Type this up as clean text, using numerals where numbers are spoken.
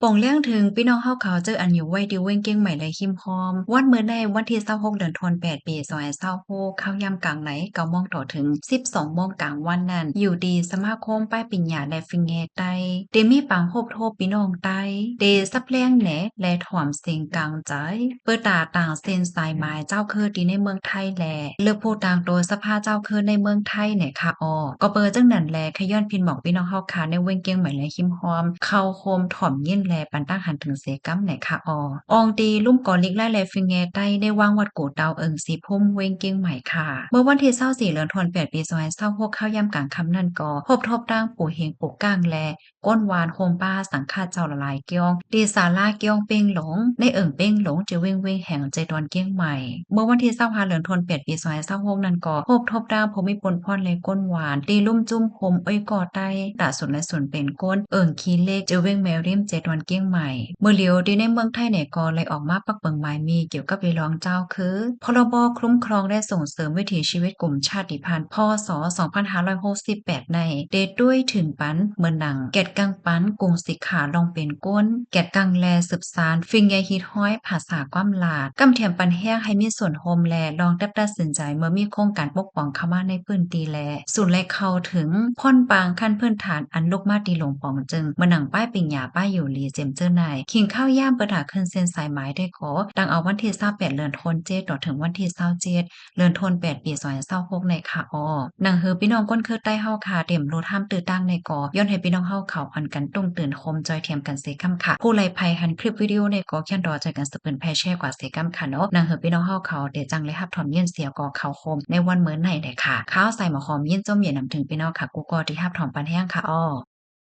ป่องเรื่องถึงพี่น้องเฮาเขาเจออันอยู่ไว้ดิวเว้งเก้งใหม่เลยคิมพร้อมวันมื้อในวันที่26เดือนธันวาคมปี2026เข้ายามกลางไหน9โมงต่อถึง12โมงกลางวันนั้นอยู่ดีสมาคมป้ายปิญญาและฟิงแงใต้ได้มีปางโฮบโทบพี่น้องใต้ได้ซับแรงแหนและถ่อมเสียงกลางใจเปิดตาต่างเส้นสายหมายเจ้าคือดีในเมืองไทยแลเลือกผู้ต่างโดยสภาเจ้าคือในเมืองไทยเนี่ยค่ะก็เปิดจังนั้นแลขย้อนพินหมอกพี่น้องเฮาค่ะในเว้งเก้งใหม่เลยคิมพร้อมเข้าโฮมถ่อมยินแลปันตั้งหันถึงเสกัมไหนค่ะอองตีลุ่มกอลิกไล่แลฟิงแงใต้ได้วางวัดกูดาวเอิงสีพุ่มเวงเก้งใหม่ค่ะเมื่อวันที่24เดือนธันวาคมปี2026เข้ายามกลางค่ำนั่นก็พบทบร่างปู่เฮงปู่ก้างแลก้นวานโฮมป้าสังฆาเจ้าละลายเกียงดีศาลาเกียงเป้งหลงในเอิงเป้งหลงจะเวงเวงแห่งใจดอนเกียงใหม่เมื่อวันที่25เดือนธันวาคมปี2026นั่นก็พบทบร่างภูมิพลพรในก้นวานตีลุ่มจุ้มโฮมอ้อยกอใต้ตาสุนและสุนเป็นก้นเอิงคีเลขจะเวงแมวริมใจดอนเกียงใหม่เมื่อเลียวดีในเมืองไทยเนี่ยก็เลยออกมาปักเปิงหมายมีเกี่ยวกับเวลองเจ้าคือพรบคุ้มครองและส่งเสริมวิถีชีวิตกลุ่มชาติพันธุ์พศ2568ในเดดด้วยถึงปันเมืองหนังแกดกังปันกรุงสิขาลองเป็นก้นแกดกังแลสืบสารฟิงยาฮิตห้อยภาษาความลาดกำเทียมปันแห้งให้มีส่วนโฮมแลลองตัดสินใจเมื่อมีโครงการปกป้องเข้ามาในพื้นที่แลส่วนแลเข้าถึงพ่อนปางขั้นพื้นฐานอันลูกมาตีหลงปองจึงเมื่อหนังป้ายปิญญาป้ายอยู่ลีเจมเจอร์ไนขิงข้าวย่ามประดาขึ้นเส้นสายไม้ได้ขอดังเอาวันที่28เดือนธันวาคมต่อถึงวันที่27เดือนธันวาคมปี2026ในค่ะหนังเฮอพี่น้องก้นคือใต้เฮาค่ะเต็มรู้ท่ามตื่นตั้งในกอย้อนให้พี่น้องเฮาเขาอันกันตุ้งตื่นโฮมจอยเทียมกันเซคัมค่ะผู้ไลภัยหันคลิปวิดีโอในกอเขียนรอใจกันสเปินแพแช่กว่าเซคัมค่ะเนาะหนังเฮอพี่น้องเฮาเขาเดจังเลยฮับถอมเย็นเสียกอเขาโฮมในวันเหมือนไหนได้ค่ะข้าวใส่หมอหอมเย็นจมเย็นนำถึงพี่น้องค่ะกูกอที่ฮับถอมปันแห้งค่ะ